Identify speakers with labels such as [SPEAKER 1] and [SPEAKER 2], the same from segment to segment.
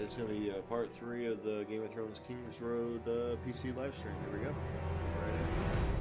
[SPEAKER 1] It's going to be part 3 of the Game of Thrones Kingsroad PC live stream. Here we go. Right in.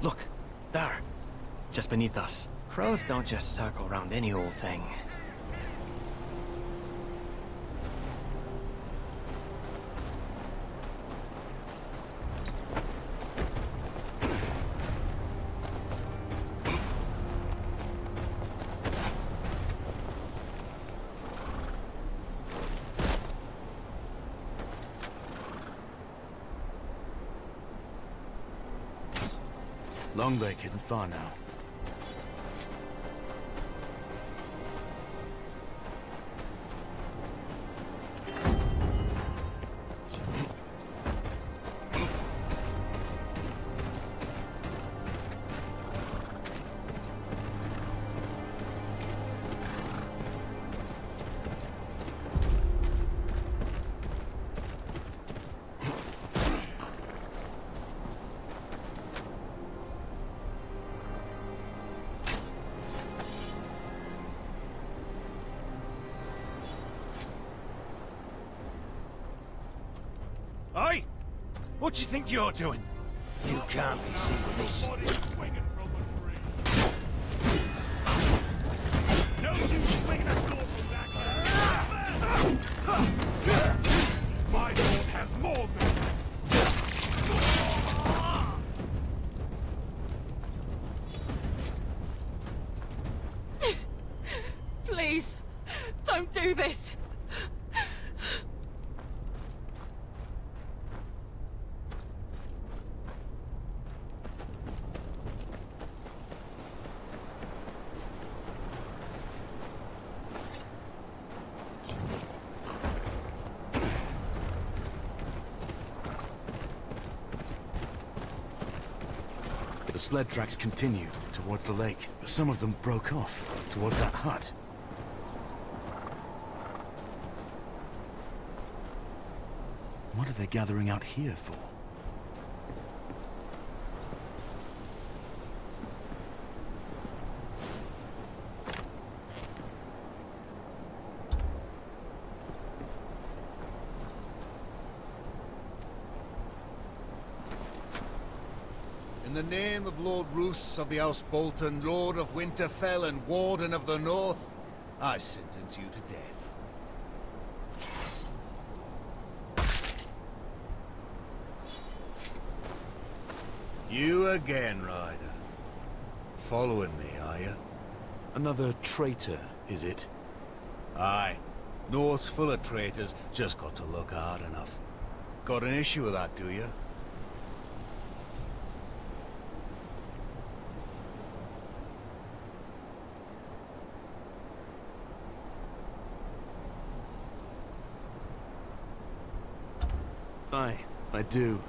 [SPEAKER 2] Look, there, just beneath us. Crows don't just circle around any old thing.
[SPEAKER 3] Long Lake isn't far now.
[SPEAKER 4] Hey! What do you think you're doing?
[SPEAKER 5] You can't be seeing this.
[SPEAKER 4] No use swinging a sword from that. My lord has more than
[SPEAKER 6] Please, don't do this.
[SPEAKER 3] The sled tracks continue towards the lake, but some of them broke off toward that hut. What are they gathering out here for?
[SPEAKER 7] In the name of Lord Roose of the House Bolton, Lord of Winterfell and Warden of the North, I sentence you to death. You again, Ryder. Following me, are you?
[SPEAKER 3] Another traitor, is it?
[SPEAKER 7] Aye. North's full of traitors, just got to look hard enough. Got an issue with that, do you?
[SPEAKER 3] Aye, I do.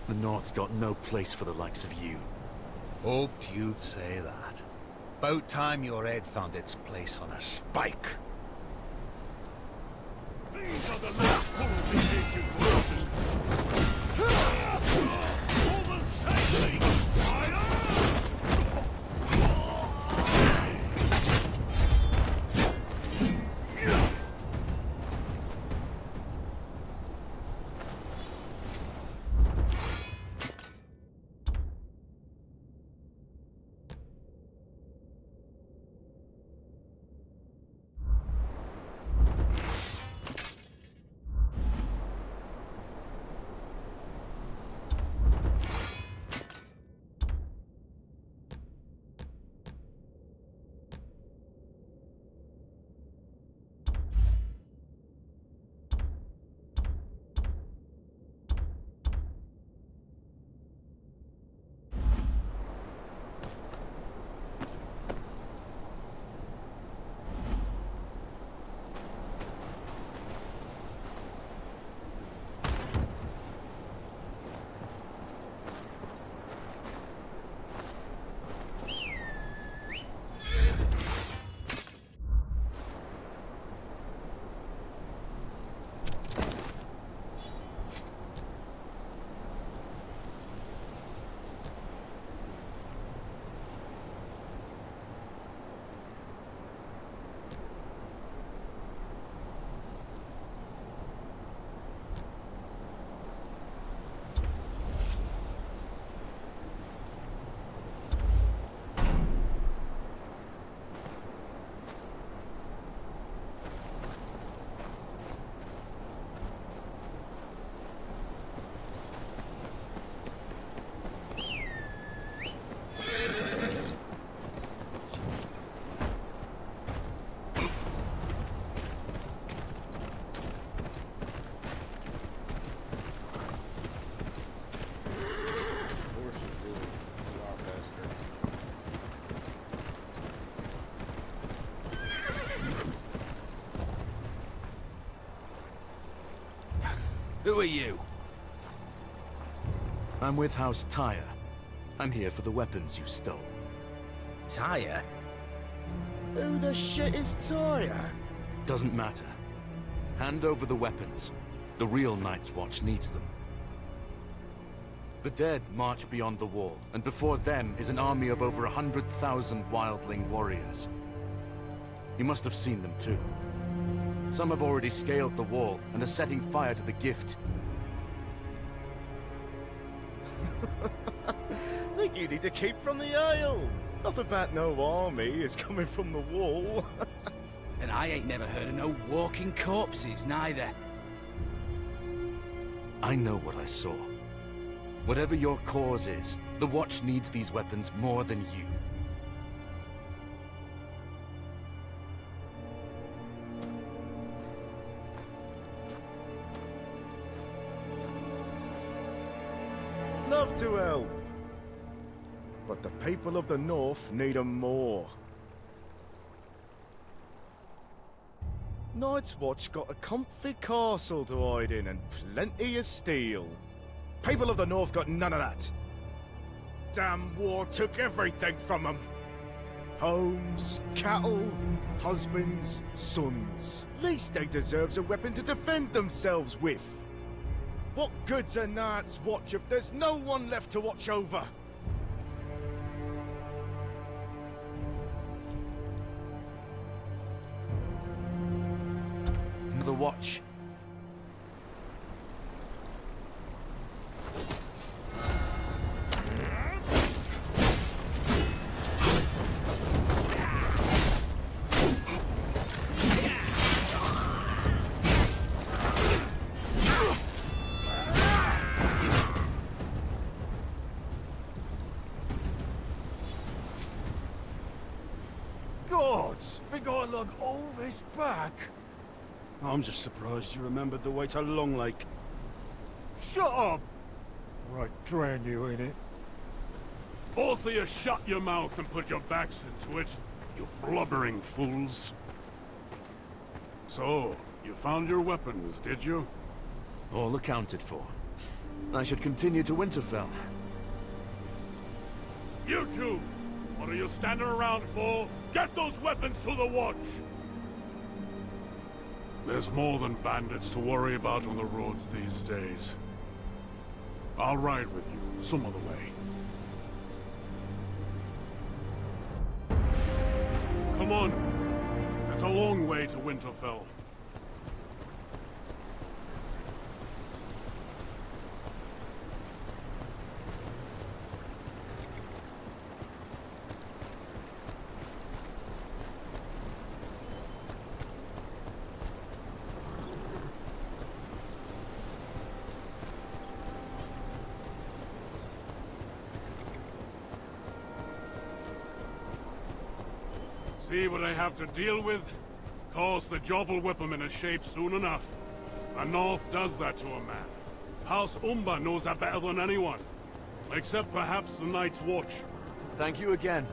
[SPEAKER 3] The North's got no place for the likes of you.
[SPEAKER 7] Hoped you'd say that. About time your head found its place on a spike.
[SPEAKER 4] these are the last purification forces. Overstanding!
[SPEAKER 5] Who are you?
[SPEAKER 3] I'm with House Tyre. I'm here for the weapons you stole.
[SPEAKER 5] Tyre?
[SPEAKER 8] Who the shit is Tyre?
[SPEAKER 3] Doesn't matter. Hand over the weapons. The real Night's Watch needs them. The dead march beyond the wall, and before them is an army of over 100,000 wildling warriors. You must have seen them too. Some have already scaled the wall and are setting fire to the gift.
[SPEAKER 8] Think you need to keep from the Isle. Not about no army is coming from the wall.
[SPEAKER 5] And I ain't never heard of no walking corpses, neither.
[SPEAKER 3] I know what I saw. Whatever your cause is, the Watch needs these weapons more than you.
[SPEAKER 8] Love to help. But the people of the North need 'em more. Night's Watch got a comfy castle to hide in and plenty of steel. People of the North got none of that. Damn war took everything from them. Homes, cattle, husbands, sons. Least they deserves a weapon to defend themselves with. What good's a Night's Watch if there's no one left to watch over?
[SPEAKER 3] The Watch.
[SPEAKER 4] Gods, we gotta look all this back.
[SPEAKER 9] I'm just surprised you remembered the way to Long Lake.
[SPEAKER 4] Shut up! Or I drown you in it. Both of you shut your mouth and put your backs into it, you blubbering fools. So, you found your weapons, did you?
[SPEAKER 3] All accounted for. I should continue to Winterfell.
[SPEAKER 4] You two! What are you standing around for? Get those weapons to the Watch! There's more than bandits to worry about on the roads these days. I'll ride with you some other way. Come on. It's a long way to Winterfell. See what I have to deal with? Of course, the job will whip him into shape soon enough. The North does that to a man. House Umber knows that better than anyone. Except perhaps the Night's Watch.
[SPEAKER 3] Thank you again.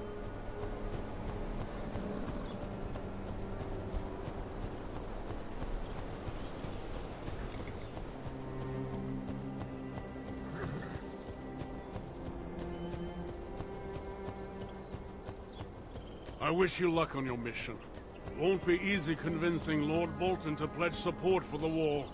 [SPEAKER 4] I wish you luck on your mission. It won't be easy convincing Lord Bolton to pledge support for the war.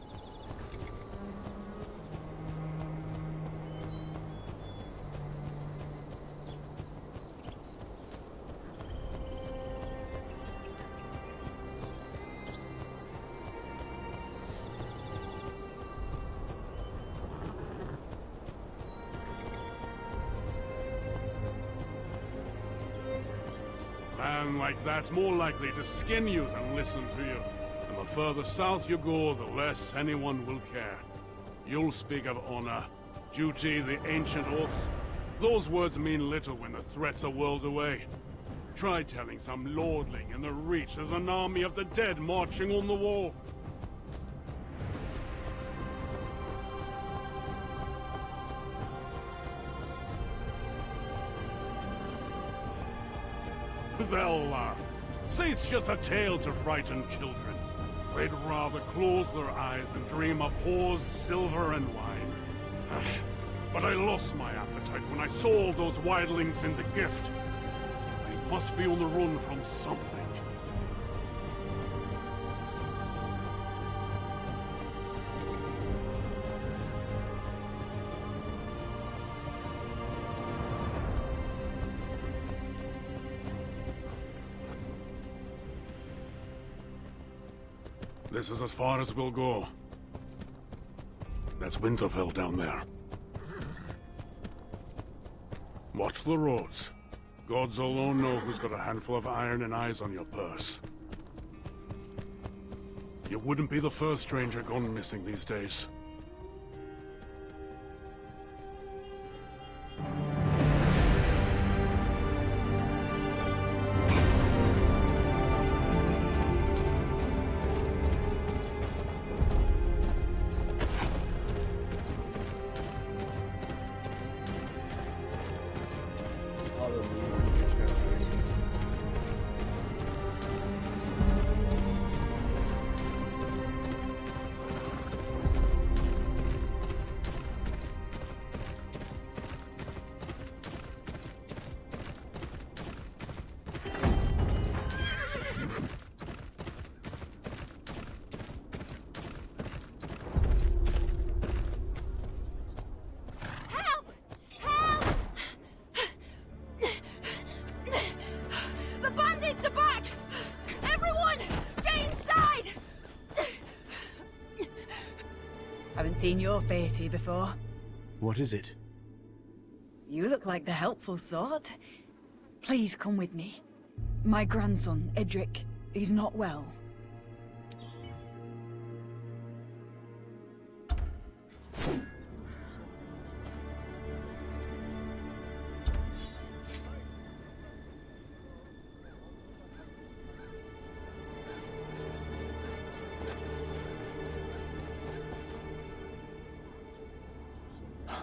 [SPEAKER 4] A man like that's more likely to skin you than listen to you. And the further south you go, the less anyone will care. You'll speak of honor, duty, the ancient oaths. Those words mean little when the threat's a world away. Try telling some lordling in the Reach there's an army of the dead marching on the wall. They'll laugh. Say it's just a tale to frighten children. They'd rather close their eyes than dream of whores, silver, and wine. But I lost my appetite when I saw all those wildlings in the gift. They must be on the run from something. This is as far as we'll go. That's Winterfell down there. Watch the roads. Gods alone know who's got a handful of iron and eyes on your purse. You wouldn't be the first stranger gone missing these days.
[SPEAKER 10] Haven't seen your face here before.
[SPEAKER 3] What is it?
[SPEAKER 10] You look like the helpful sort. Please come with me. My grandson, Edric, he's not well.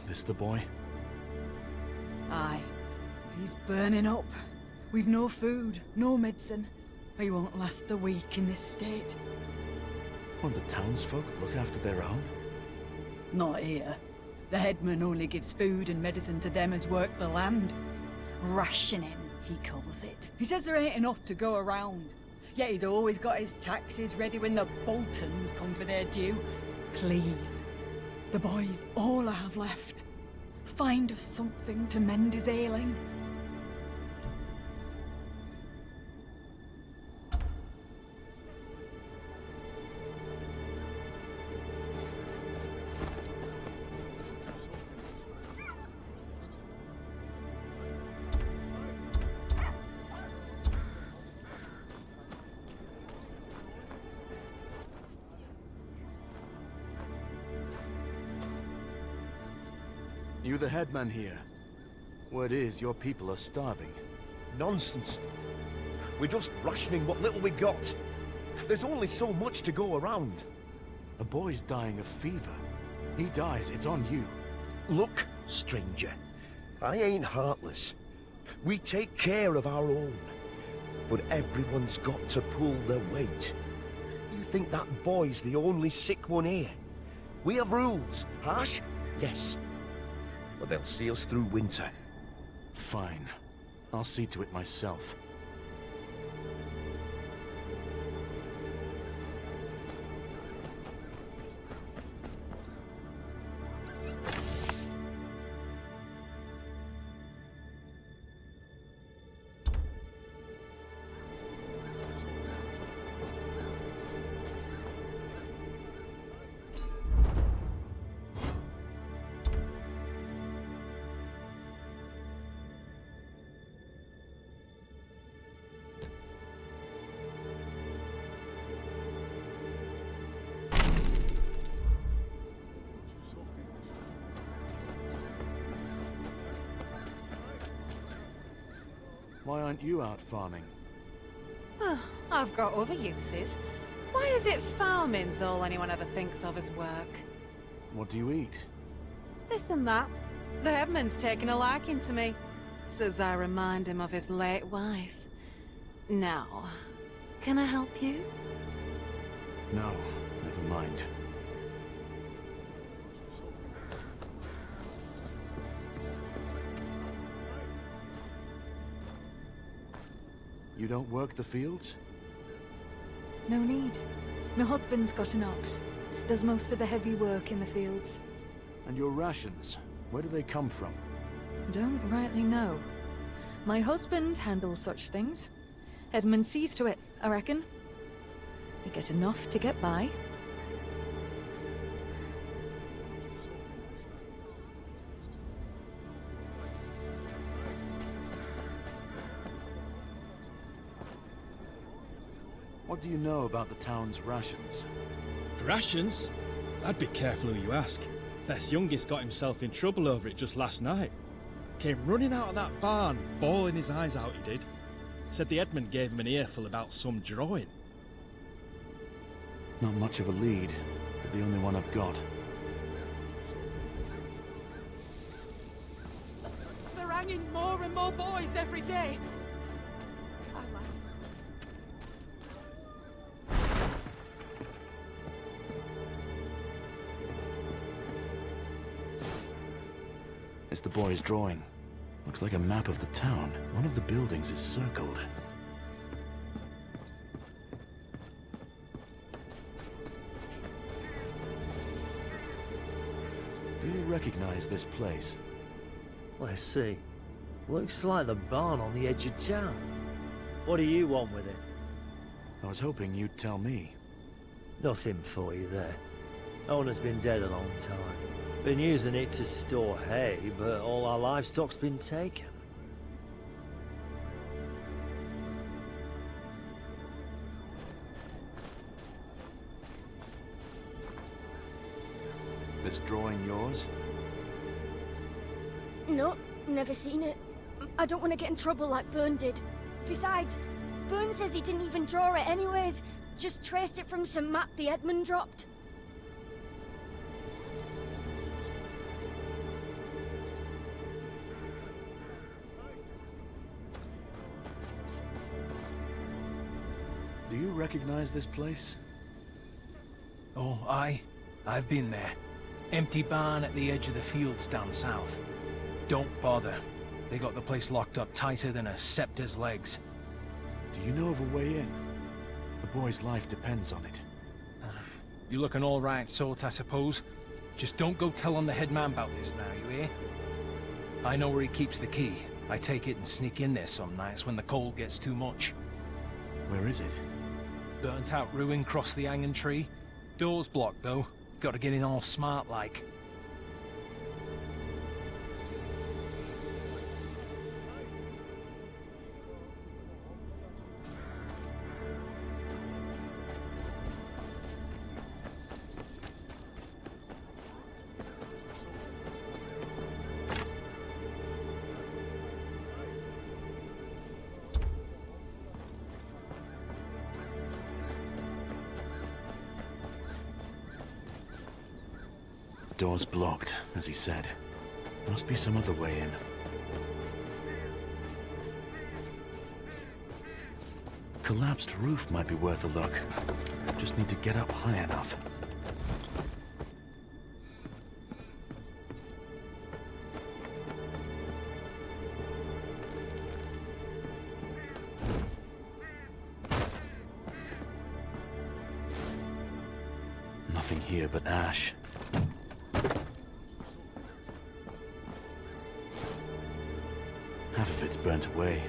[SPEAKER 3] This the boy?
[SPEAKER 10] Aye. He's burning up. We've no food, no medicine. He won't last the week in this state.
[SPEAKER 3] Won't the townsfolk look after their own?
[SPEAKER 10] Not here. The headman only gives food and medicine to them as work the land. Rationing, he calls it. He says there ain't enough to go around. Yet he's always got his taxes ready when the Boltons come for their due. Please. The boy's all I have left. Find us something to mend his ailing.
[SPEAKER 3] You the headman here. Word is your people are starving.
[SPEAKER 11] Nonsense. We're just rationing what little we got. There's only so much to go around.
[SPEAKER 3] A boy's dying of fever. He dies, it's on you.
[SPEAKER 11] Look, stranger, I ain't heartless. We take care of our own. But everyone's got to pull their weight. You think that boy's the only sick one here? We have rules. Harsh? Yes. But they'll see us through winter.
[SPEAKER 3] Fine. I'll see to it myself. Why aren't you out farming?
[SPEAKER 6] I've got other uses. Why is it farming's all anyone ever thinks of as work?
[SPEAKER 3] What do you eat?
[SPEAKER 6] This and that. The headman's taken a liking to me. Says I remind him of his late wife. Now, can I help you?
[SPEAKER 3] No, never mind. You don't work the fields?
[SPEAKER 6] No need. My husband's got an ox. Does most of the heavy work in the fields.
[SPEAKER 3] And your rations, where do they come from?
[SPEAKER 6] Don't rightly know. My husband handles such things. Edmund sees to it, I reckon. We get enough to get by.
[SPEAKER 3] What do you know about the town's rations?
[SPEAKER 12] Rations? I'd be careful who you ask. Bess youngest got himself in trouble over it just last night. Came running out of that barn, bawling his eyes out, he did. Said the Edmund gave him an earful about some drawing.
[SPEAKER 3] Not much of a lead, but the only one I've got.
[SPEAKER 10] They're hanging more and more boys every day.
[SPEAKER 3] It's the boy's drawing. Looks like a map of the town. One of the buildings is circled. Do you recognize this place?
[SPEAKER 13] Let's see. Looks like the barn on the edge of town. What do you want with it?
[SPEAKER 3] I was hoping you'd tell me.
[SPEAKER 13] Nothing for you there. Owner's been dead a long time. Been using it to store hay, but all our livestock's been taken.
[SPEAKER 3] This drawing yours?
[SPEAKER 14] No, never seen it. I don't want to get in trouble like Byrne did. Besides, Byrne says he didn't even draw it anyways. Just traced it from some map the Edmund dropped.
[SPEAKER 3] Do you recognize this place?
[SPEAKER 5] Oh, aye. I've been there. Empty barn at the edge of the fields down south. Don't bother. They got the place locked up tighter than a scepter's legs.
[SPEAKER 3] Do you know of a way in? The boy's life depends on it.
[SPEAKER 5] You look an all-right sort, I suppose. Just don't go telling the head man about this now, you hear? I know where he keeps the key. I take it and sneak in there some nights when the cold gets too much.
[SPEAKER 3] Where is it?
[SPEAKER 5] Burnt out ruin cross the hanging tree. Door's blocked, though. Gotta get in all smart like.
[SPEAKER 3] Door's blocked, as he said. Must be some other way in. Collapsed roof might be worth a look. Just need to get up high enough. Nothing here but ash. Half of it's burnt away.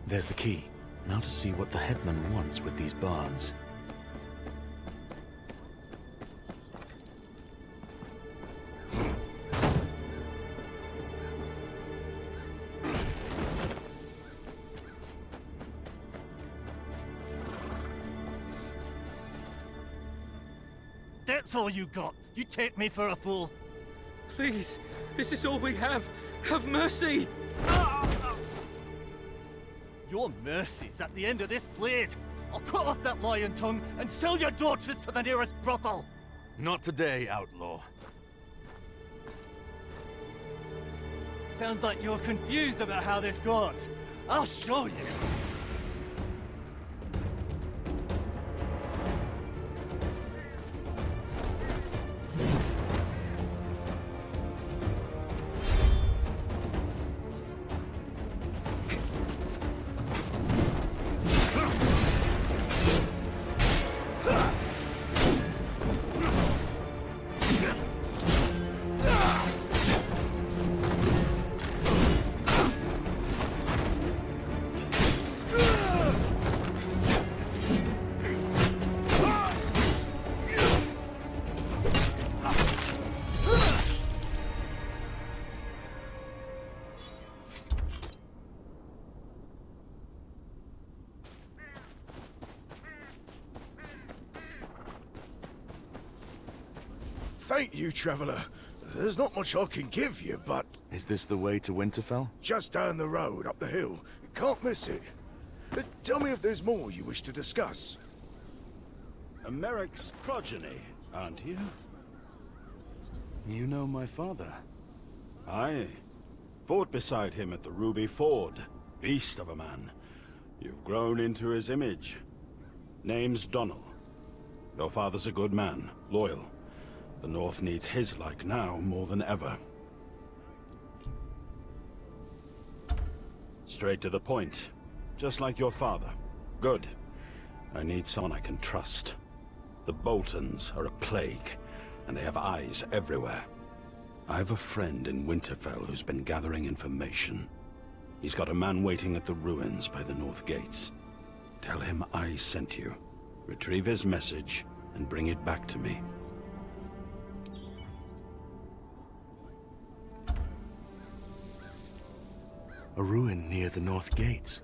[SPEAKER 3] There's the key. Now to see what the headman wants with these barns.
[SPEAKER 15] That's all you got. You take me for a fool.
[SPEAKER 16] Please, this is all we have. Have mercy!
[SPEAKER 15] Your mercy's at the end of this blade. I'll cut off that lion tongue and sell your daughters to the nearest brothel.
[SPEAKER 3] Not today, outlaw.
[SPEAKER 15] Sounds like you're confused about how this goes. I'll show you.
[SPEAKER 8] Thank you, traveller. There's not much I can give you, but...
[SPEAKER 3] Is this the way to Winterfell?
[SPEAKER 8] Just down the road, up the hill. You can't miss it. Tell me if there's more you wish to discuss.
[SPEAKER 9] Merrick's progeny, aren't you?
[SPEAKER 3] You know my father?
[SPEAKER 9] Aye. Fought beside him at the Ruby Ford. Beast of a man. You've grown into his image. Name's Donnell. Your father's a good man, loyal. The North needs his like now more than ever. Straight to the point. Just like your father. Good. I need someone I can trust. The Boltons are a plague, and they have eyes everywhere. I have a friend in Winterfell who's been gathering information. He's got a man waiting at the ruins by the North Gates. Tell him I sent you. Retrieve his message, and bring it back to me.
[SPEAKER 3] A ruin near the North Gates.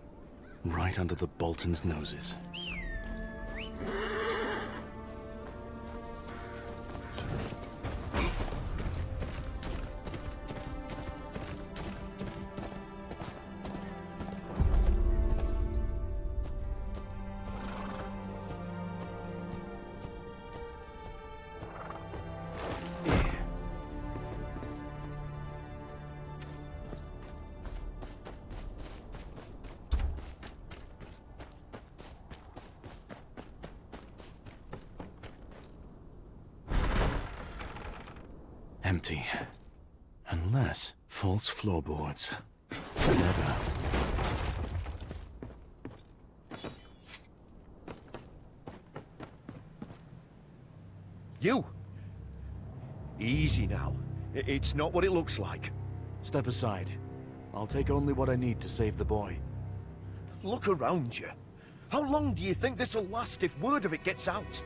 [SPEAKER 3] Right under the Boltons' noses. Empty. Unless false floorboards. Never.
[SPEAKER 11] You! Easy now. It's not what it looks like.
[SPEAKER 3] Step aside. I'll take only what I need to save the boy.
[SPEAKER 11] Look around you. How long do you think this'll last if word of it gets out?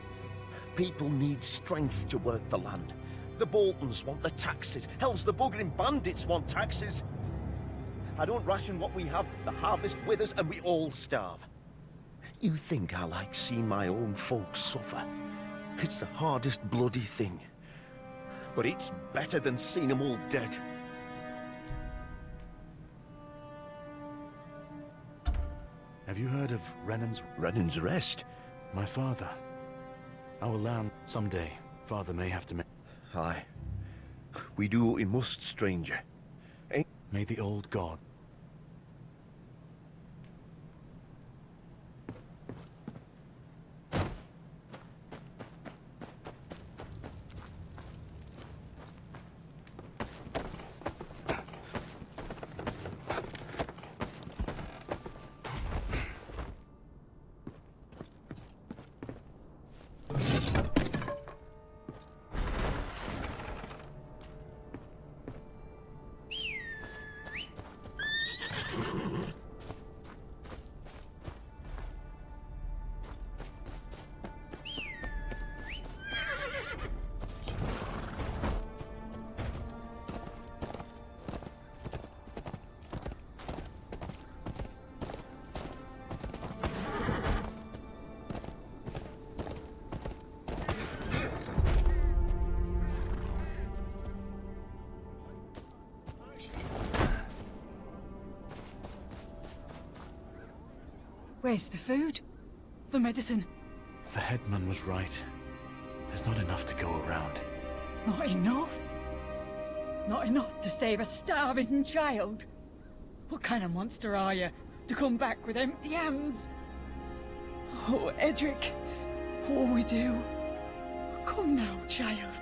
[SPEAKER 11] People need strength to work the land. The Boltons want the taxes. Hell's the buggering bandits want taxes. I don't ration what we have, the harvest withers, and we all starve. You think I like seeing my own folks suffer? It's the hardest bloody thing. But it's better than seeing them all dead.
[SPEAKER 3] Have you heard of
[SPEAKER 11] Renan's Rest?
[SPEAKER 3] My father. Our land, someday, father may have to make...
[SPEAKER 11] Aye. We do what we must, stranger.
[SPEAKER 3] May the old god...
[SPEAKER 10] Where's the food? The medicine?
[SPEAKER 3] The headman was right. There's not enough to go around.
[SPEAKER 10] Not enough? Not enough to save a starving child? What kind of monster are you, to come back with empty hands? Oh, Edric, what will we do? Come now, child.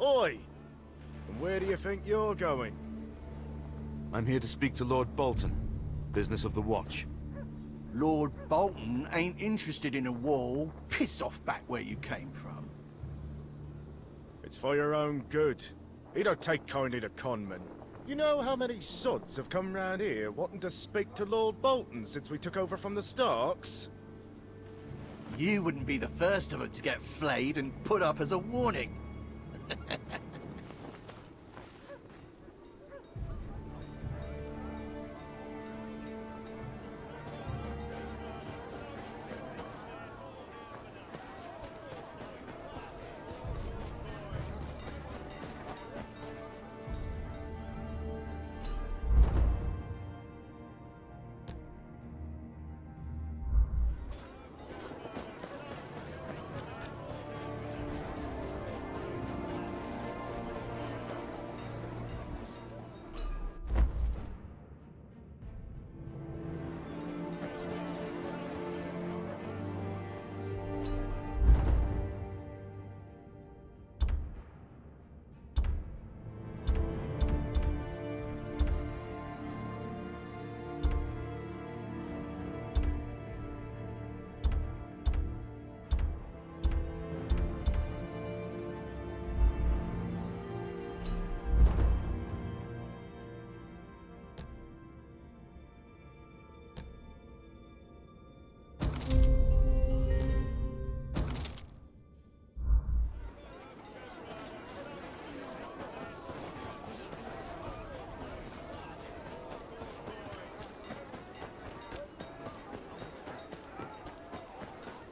[SPEAKER 8] Oi! And where do you think you're going?
[SPEAKER 3] I'm here to speak to Lord Bolton. Business of the Watch.
[SPEAKER 17] Lord Bolton ain't interested in a war. Piss off back where you came from.
[SPEAKER 8] It's for your own good. He don't take kindly to conmen. You know how many sods have come round here wanting to speak to Lord Bolton since we took over from the Starks?
[SPEAKER 17] You wouldn't be the first of them to get flayed and put up as a warning.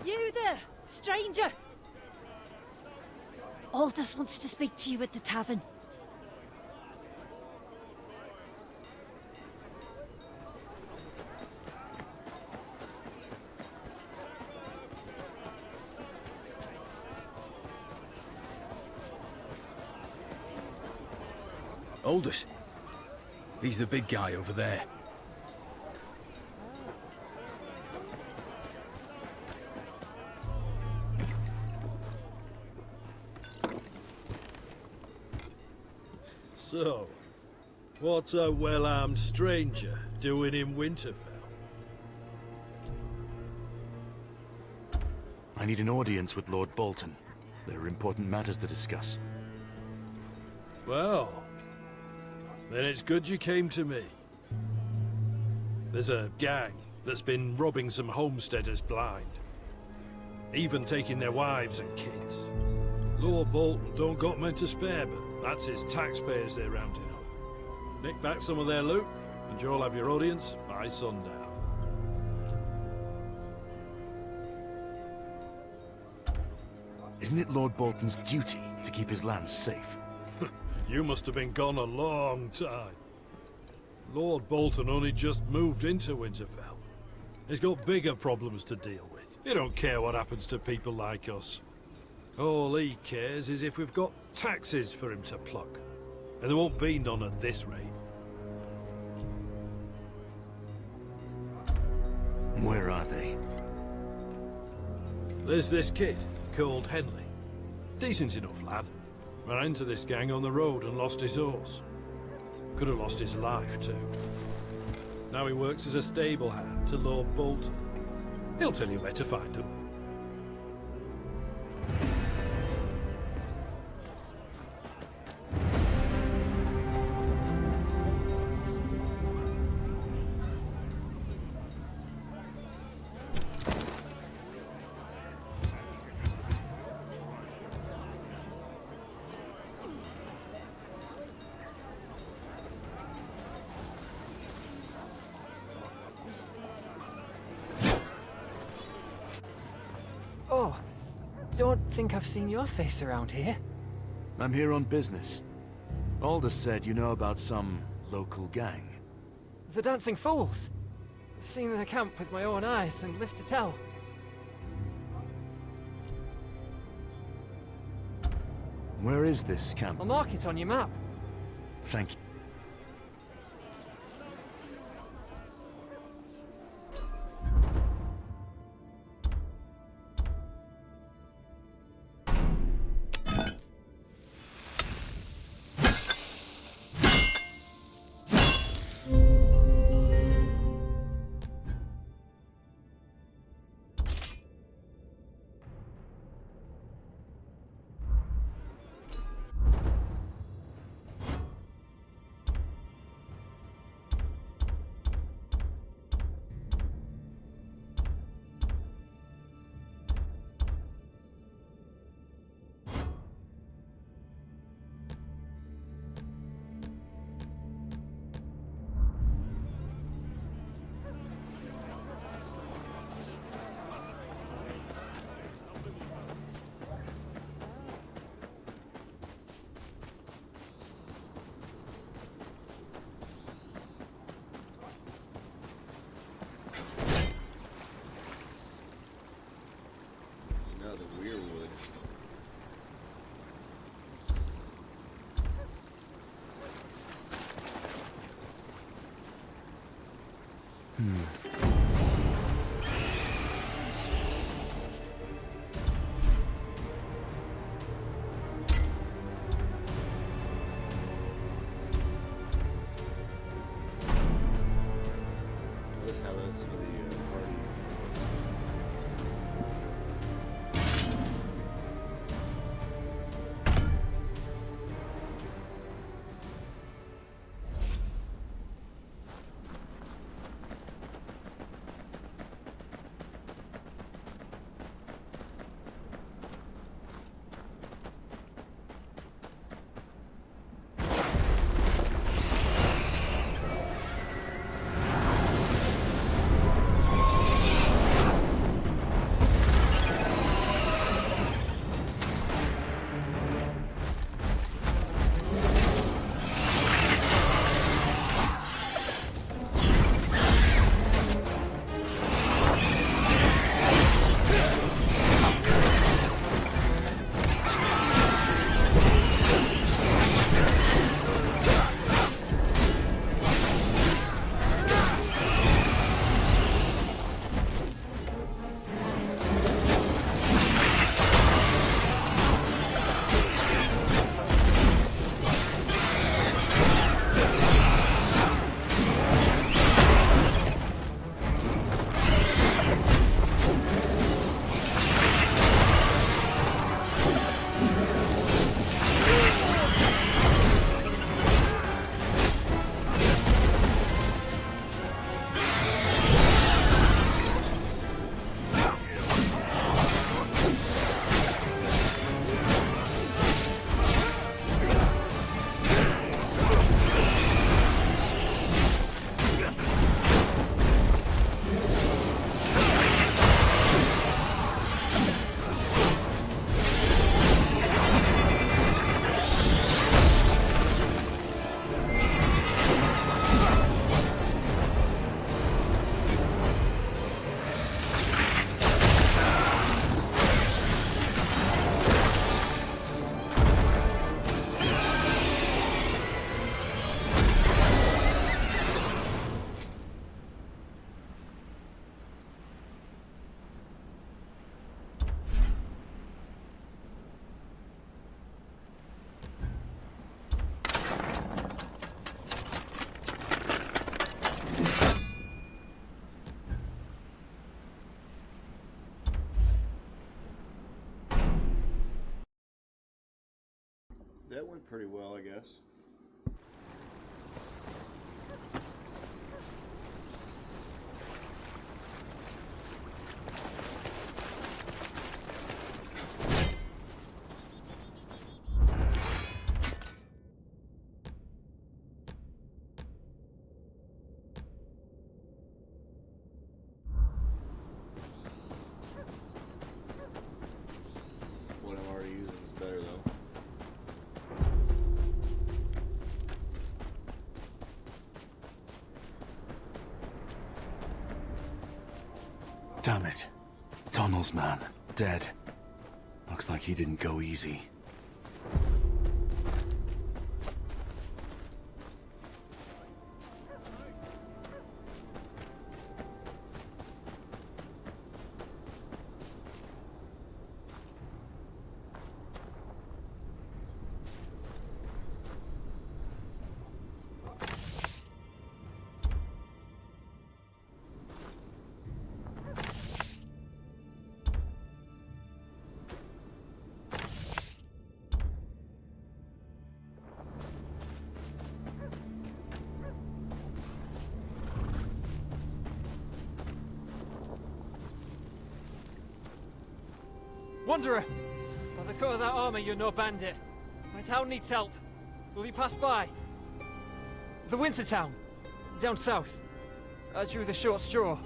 [SPEAKER 14] You there, stranger! Aldous wants to speak to you at the tavern.
[SPEAKER 5] Aldous. He's the big guy over there.
[SPEAKER 18] So, what's a well-armed stranger doing in Winterfell?
[SPEAKER 3] I need an audience with Lord Bolton. There are important matters to discuss.
[SPEAKER 18] Well, then it's good you came to me. There's a gang that's been robbing some homesteaders blind. Even taking their wives and kids. Lord Bolton don't got men to spare, but that's his taxpayers they're rounding up. Nick back some of their loot, and you'll have your audience by sundown.
[SPEAKER 3] Isn't it Lord Bolton's duty to keep his lands safe?
[SPEAKER 18] You must have been gone a long time. Lord Bolton only just moved into Winterfell. He's got bigger problems to deal with. He don't care what happens to people like us. All he cares is if we've got taxes for him to pluck. And there won't be none at this rate.
[SPEAKER 3] Where are they?
[SPEAKER 18] There's this kid called Henley. Decent enough lad. Ran into this gang on the road and lost his horse. Could have lost his life too. Now he works as a stable hand to Lord Bolton. He'll tell you where to find him.
[SPEAKER 19] Oh, don't think I've seen your face around here.
[SPEAKER 3] I'm here on business. Aldous said you know about some local gang.
[SPEAKER 19] The Dancing Fools. Seen their camp with my own eyes and live to tell.
[SPEAKER 3] Where is this camp?
[SPEAKER 19] I'll mark it on your map.
[SPEAKER 3] Thank you.
[SPEAKER 1] Let's have this for the party. That went pretty well, I guess. What I'm already using is better, though.
[SPEAKER 3] Damn it. Tunnel's man, dead. Looks like he didn't go easy.
[SPEAKER 19] Wanderer! By the cut of that armor, you're no bandit. My town needs help. Will you pass by? The Winter Town. Down south. I drew the short straw.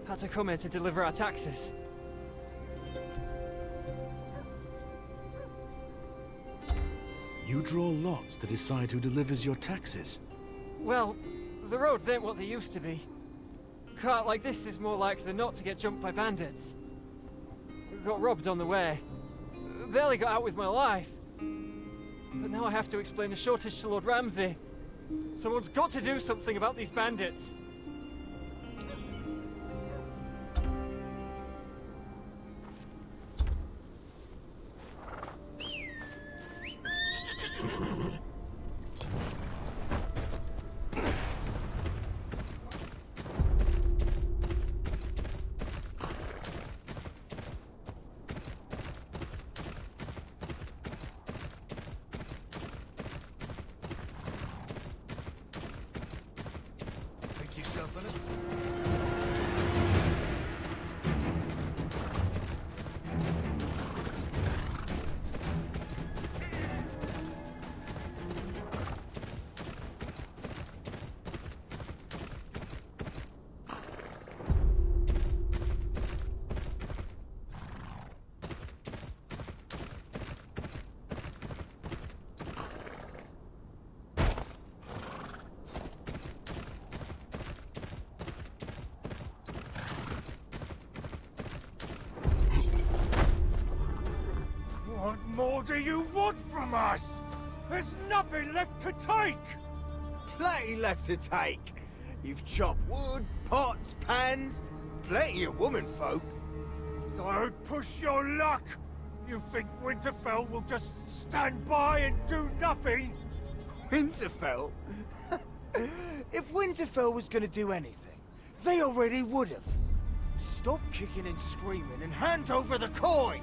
[SPEAKER 19] Had to come here to deliver our taxes.
[SPEAKER 3] You draw lots to decide who delivers your taxes?
[SPEAKER 19] Well, the roads ain't what they used to be. A cart like this is more likely not to get jumped by bandits. Got robbed on the way. Barely got out with my life. But now I have to explain the shortage to Lord Ramsay. Someone's got to do something about these bandits.
[SPEAKER 17] helping us.
[SPEAKER 20] What more do you want from us? There's nothing left to take!
[SPEAKER 17] Plenty left to take. You've chopped wood, pots, pans, plenty of womenfolk.
[SPEAKER 20] Don't push your luck! You think Winterfell will just stand by and do nothing?
[SPEAKER 17] Winterfell? If Winterfell was gonna do anything, they already would have. Stop kicking and screaming and hand over the coin!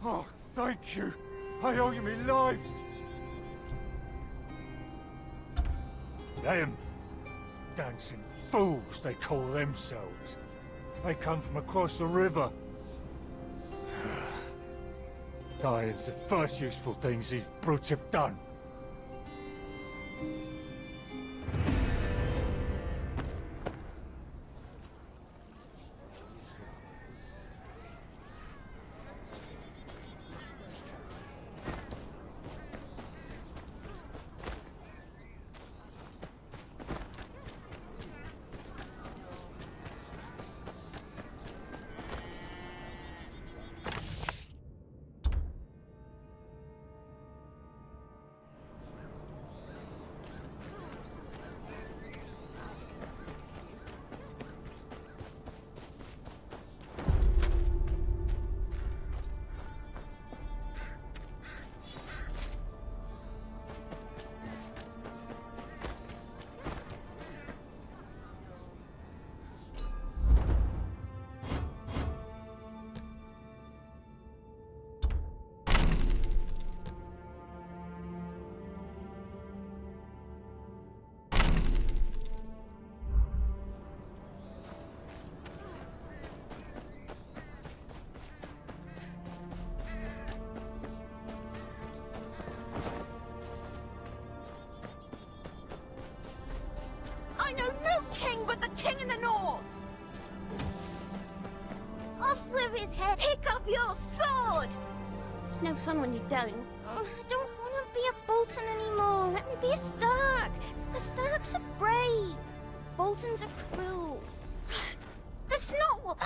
[SPEAKER 20] Oh, thank you. I owe you my life. Them dancing fools, they call themselves. They come from across the river. Dying's the first useful things these brutes have done.
[SPEAKER 21] I know no king but the king in the north! Off with his head! Pick up your sword! It's no fun when you don't. I don't want to be a Bolton anymore. Let me be a Stark. The Starks are brave. Boltons are cruel. That's not what...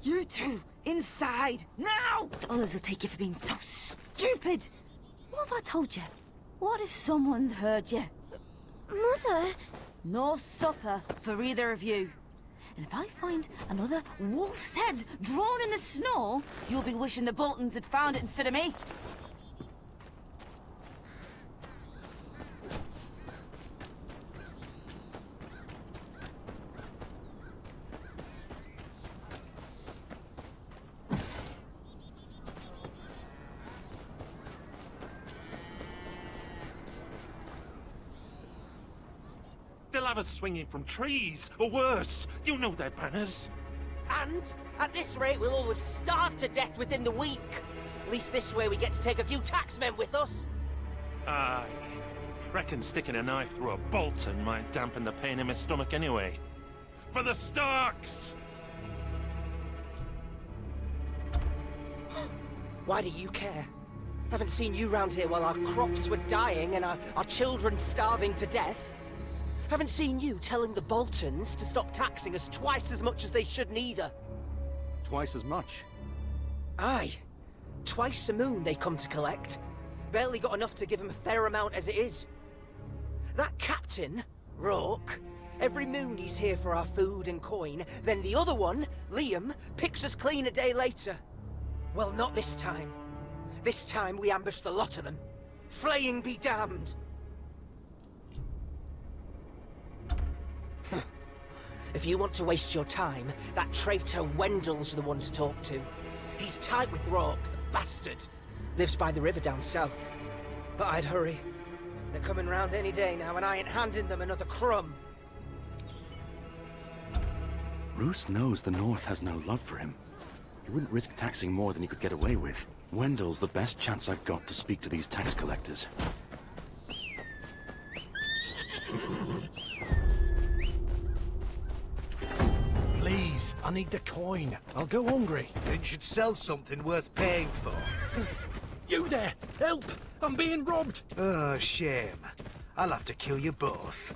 [SPEAKER 10] You two, inside, now! Others will take you for being so stupid. What have I told you? What if someone's heard you?
[SPEAKER 21] Mother?
[SPEAKER 10] No supper for either of you. And if I find another wolf's head drawn in the snow, you'll be wishing the Boltons had found it instead of me.
[SPEAKER 22] They'll have us swinging from trees, or worse. You know their banners.
[SPEAKER 23] And at this rate, we'll all starve to death within the week. At least this way we get to take a few taxmen with us.
[SPEAKER 22] Aye. Reckon sticking a knife through a Bolton might dampen the pain in my stomach anyway. For the Starks!
[SPEAKER 23] Why do you care? Haven't seen you round here while our crops were dying and our children starving to death. Haven't seen you telling the Boltons to stop taxing us twice as much as they should neither.
[SPEAKER 3] Twice as much?
[SPEAKER 23] Aye. Twice a moon they come to collect. Barely got enough to give him a fair amount as it is. That captain, Rourke, every moon he's here for our food and coin, then the other one, Liam, picks us clean a day later. Well, not this time. This time we ambushed the lot of them. Flaying be damned! If you want to waste your time, that traitor Wendell's the one to talk to. He's tight with Rourke, the bastard. Lives by the river down south. But I'd hurry. They're coming round any day now, and I ain't handing them another crumb.
[SPEAKER 3] Roose knows the North has no love for him. He wouldn't risk taxing more than he could get away with. Wendell's the best chance I've got to speak to these tax collectors.
[SPEAKER 11] Please, I need the coin. I'll go hungry.
[SPEAKER 17] It should sell something worth paying for.
[SPEAKER 11] You there! Help! I'm being robbed!
[SPEAKER 17] Oh, shame. I'll have to kill you both.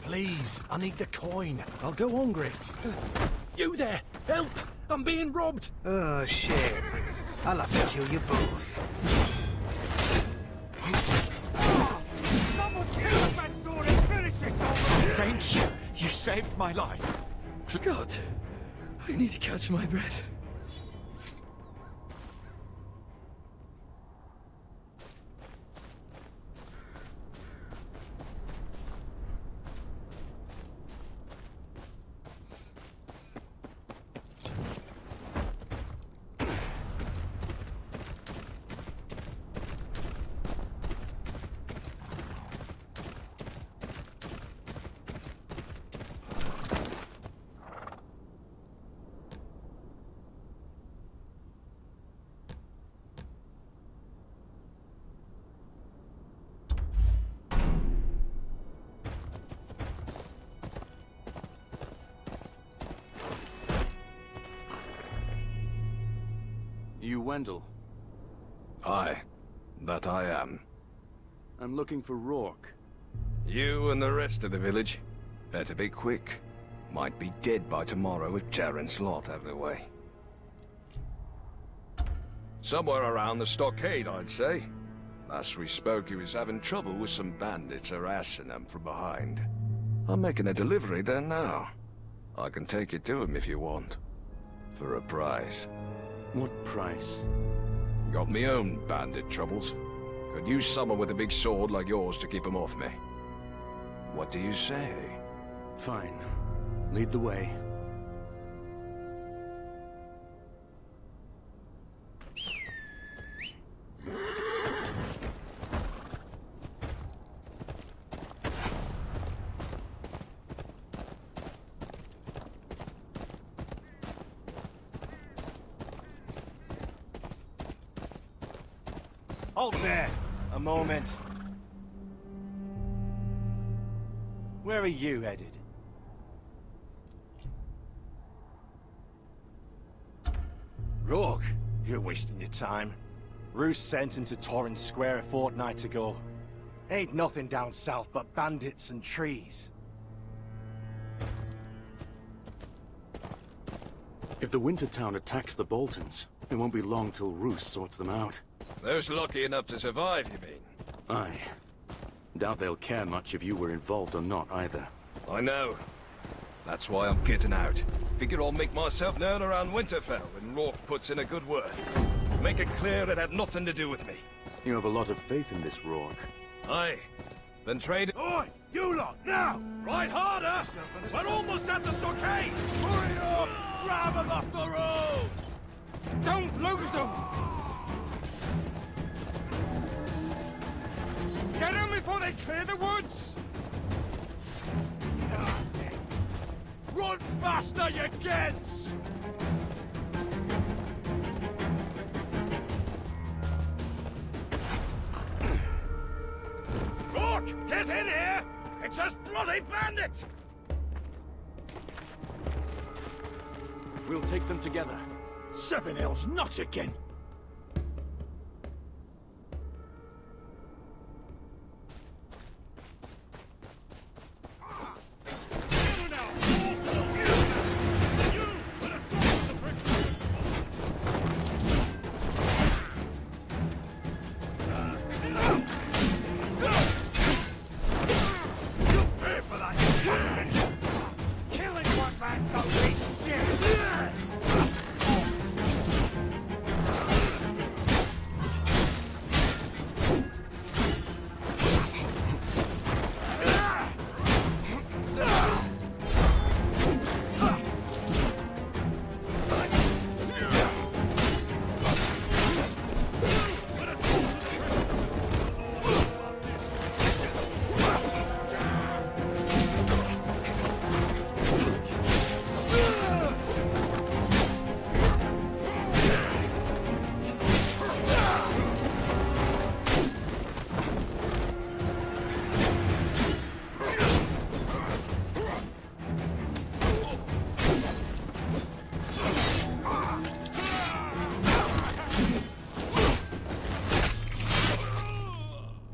[SPEAKER 11] Please, I need the coin. I'll go hungry. You there! Help! I'm being robbed!
[SPEAKER 17] Oh, shame. I'll have to kill you both.
[SPEAKER 20] Someone kill that sword and finish this over!
[SPEAKER 17] Thank you. You saved my life.
[SPEAKER 16] God, I need to catch my breath.
[SPEAKER 3] You Wendell?
[SPEAKER 9] Aye, that I am.
[SPEAKER 3] I'm looking for Rourke.
[SPEAKER 9] You and the rest of the village. Better be quick. Might be dead by tomorrow if Terence Lot out of the way. Somewhere around the stockade, I'd say. Last we spoke, he was having trouble with some bandits harassing him from behind. I'm making a delivery there now. I can take it to him if you want. For a price.
[SPEAKER 3] What price?
[SPEAKER 9] Got me own bandit troubles. Could use someone with a big sword like yours to keep them off me. What do you say?
[SPEAKER 3] Fine. Lead the way.
[SPEAKER 17] Hold there. A moment. Where are you headed? Rourke, you're wasting your time. Roose sent him to Torrens Square a fortnight ago. Ain't nothing down south but bandits and trees.
[SPEAKER 3] If the Wintertown attacks the Boltons, it won't be long till Roose sorts them out.
[SPEAKER 9] Those lucky enough to survive, you mean?
[SPEAKER 3] Aye. Doubt they'll care much if you were involved or not, either.
[SPEAKER 9] I know. That's why I'm getting out. Figure I'll make myself known around Winterfell when Rourke puts in a good word. Make it clear it had nothing to do with me.
[SPEAKER 3] You have a lot of faith in this Rourke.
[SPEAKER 9] Aye. Then trade...
[SPEAKER 20] Oi! You lot, now!
[SPEAKER 9] Ride harder! We're almost at the stockade!
[SPEAKER 20] Hurry up! Drive them off the road!
[SPEAKER 19] Don't lose them! Get them before they clear the woods!
[SPEAKER 20] Run faster, you gents!
[SPEAKER 9] Rourke, get in here! It's those bloody bandits!
[SPEAKER 3] We'll take them together.
[SPEAKER 20] Seven hells, not again!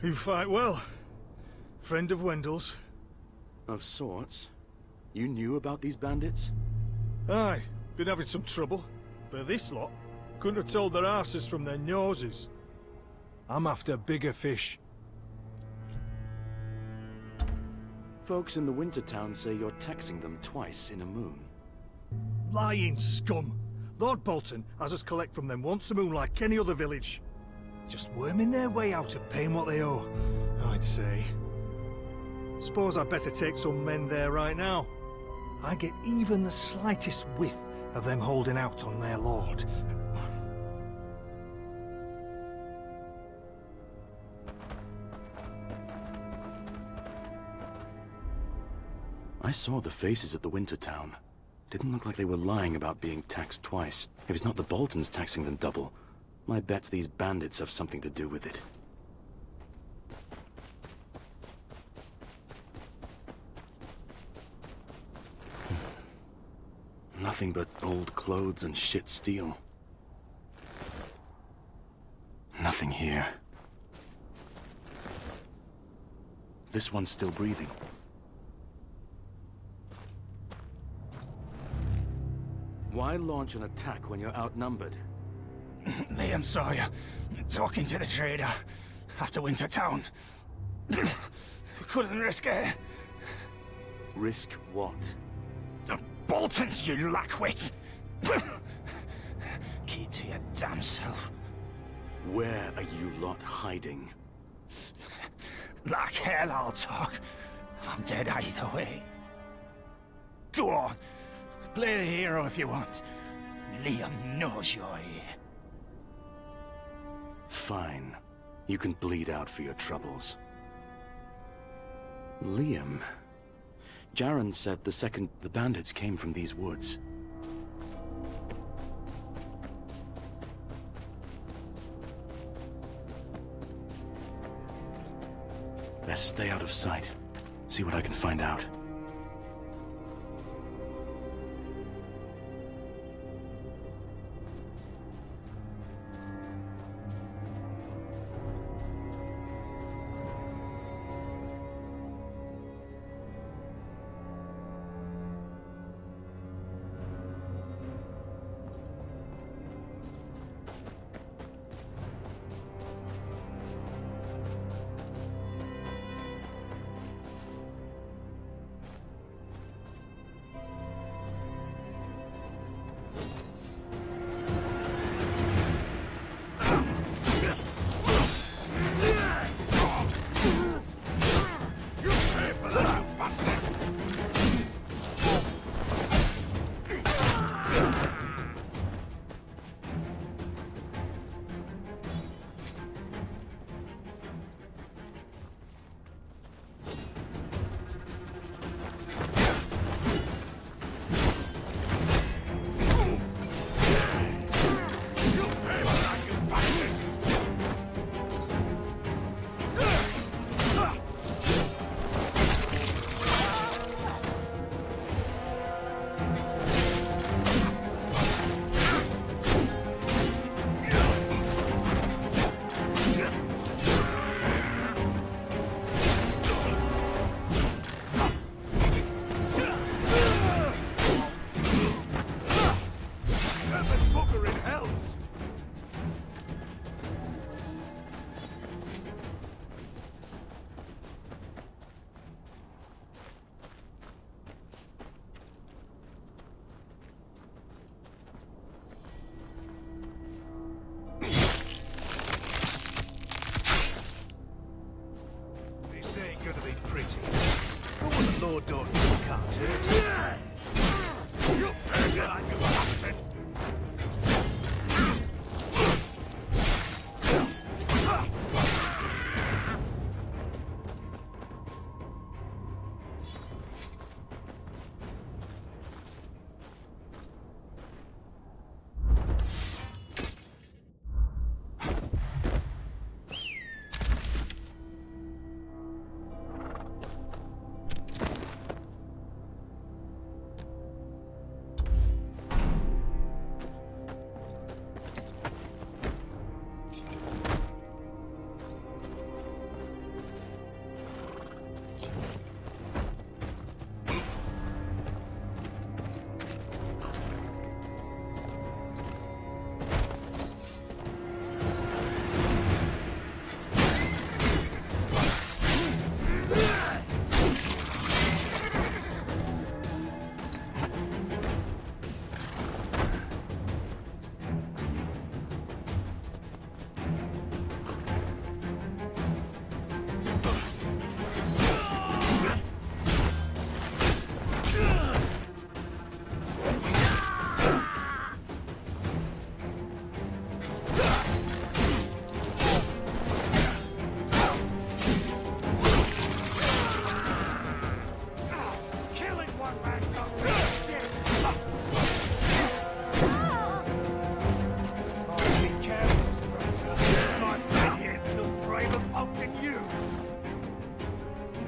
[SPEAKER 2] You fight well. Friend of Wendell's.
[SPEAKER 3] Of sorts. You knew about these bandits?
[SPEAKER 2] Aye, been having some trouble. But this lot couldn't have told their asses from their noses. I'm after bigger fish.
[SPEAKER 3] Folks in the Winter Town say you're taxing them twice in a moon.
[SPEAKER 2] Lying scum! Lord Bolton has us collect from them once a moon like any other village. Just worming their way out of paying what they owe, I'd say. Suppose I'd better take some men there right now. I get even the slightest whiff of them holding out on their lord.
[SPEAKER 3] I saw the faces at the Winter Town. Didn't look like they were lying about being taxed twice. If it's not the Boltons taxing them double, my bet's these bandits have something to do with it. Nothing but old clothes and shit steel. Nothing here. This one's still breathing. Why launch an attack when you're outnumbered?
[SPEAKER 17] Liam saw you talking to the trader after Winter Town. Couldn't risk it.
[SPEAKER 3] Risk what?
[SPEAKER 17] The Boltons, you lackwit! Keep to your damn self.
[SPEAKER 3] Where are you lot hiding?
[SPEAKER 17] Like hell I'll talk. I'm dead either way. Go on. Play the hero if you want. Liam knows you're here.
[SPEAKER 3] Fine. You can bleed out for your troubles. Liam... Jaren said the bandits came from these woods. Best stay out of sight. See what I can find out.
[SPEAKER 2] sword don't can't hurt.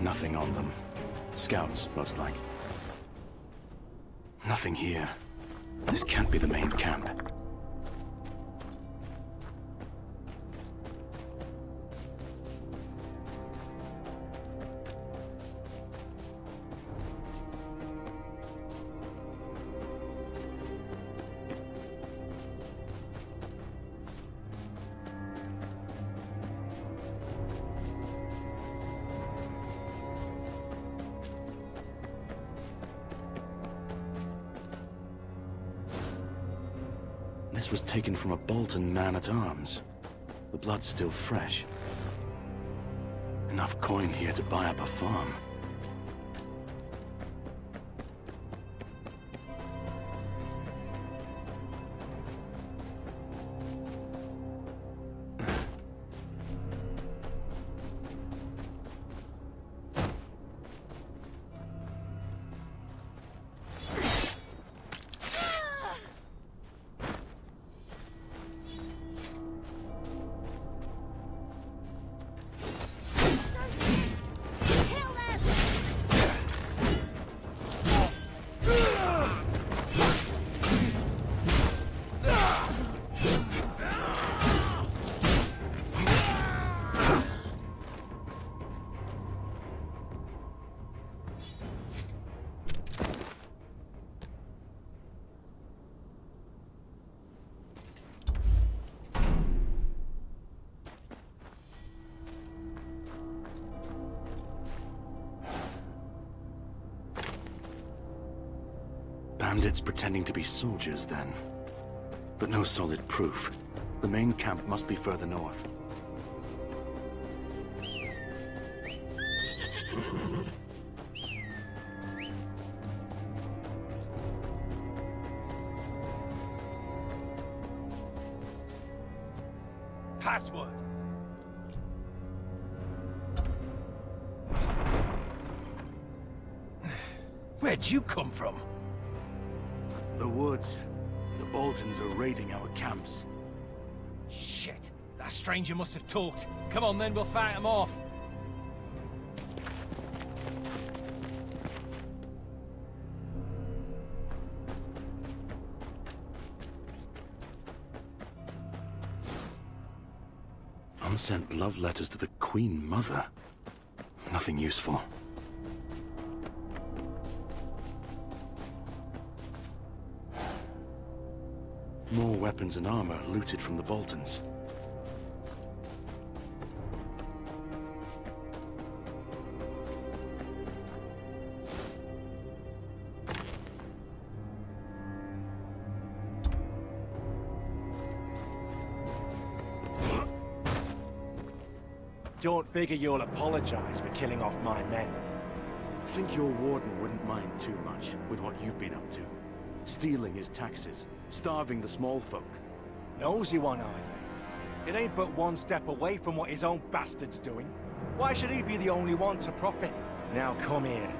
[SPEAKER 9] Nothing on them. Scouts, most like. Nothing here. This can't be the main camp. This was taken from a Bolton man-at-arms. The blood's still fresh. Enough coin here to buy up a farm. Bandits pretending to be soldiers, then. But no solid proof. The main camp must be further north.
[SPEAKER 5] Password. Where'd you come from?
[SPEAKER 3] The woods. The Boltons are raiding our camps.
[SPEAKER 5] Shit. That stranger must have talked. Come on then, we'll fight him off.
[SPEAKER 9] Unsent love letters to the Queen Mother. Nothing useful. More weapons and armor looted from the Boltons.
[SPEAKER 4] Don't figure you'll apologize for killing off my men.
[SPEAKER 3] think your warden wouldn't mind too much with what you've been up to. Stealing his taxes, starving the small folk.
[SPEAKER 4] Nosy one, are you? It ain't but one step away from what his own bastard's doing. Why should he be the only one to profit? Now come here.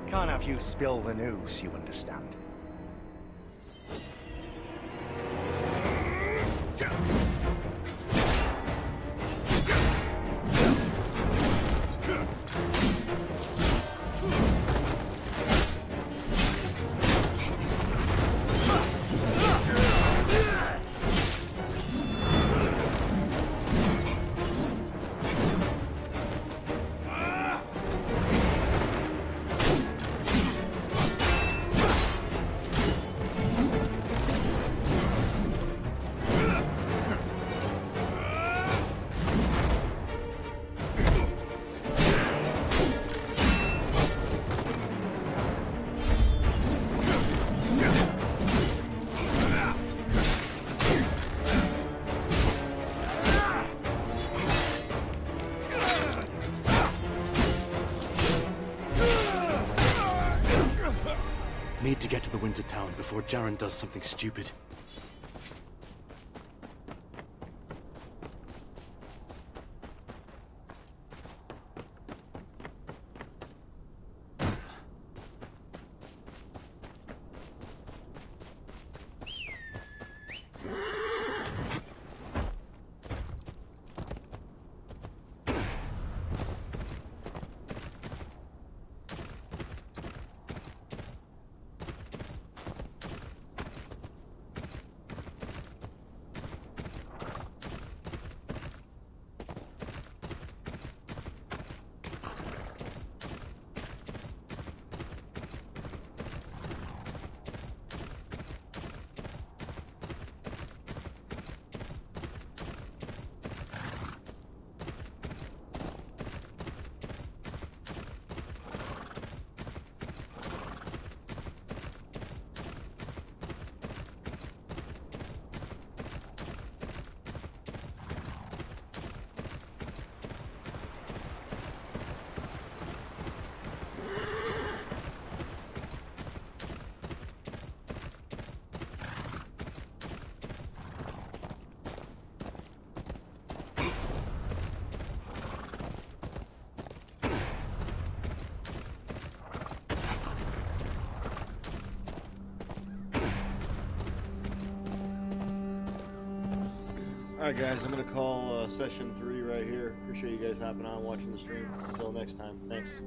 [SPEAKER 4] Can't have you spill the news, you understand.
[SPEAKER 3] Need to get to the Winter Town before Jaren does something stupid.
[SPEAKER 1] Alright guys, I'm going to call session 3 right here. Appreciate you guys hopping on, watching the stream. Until next time, thanks.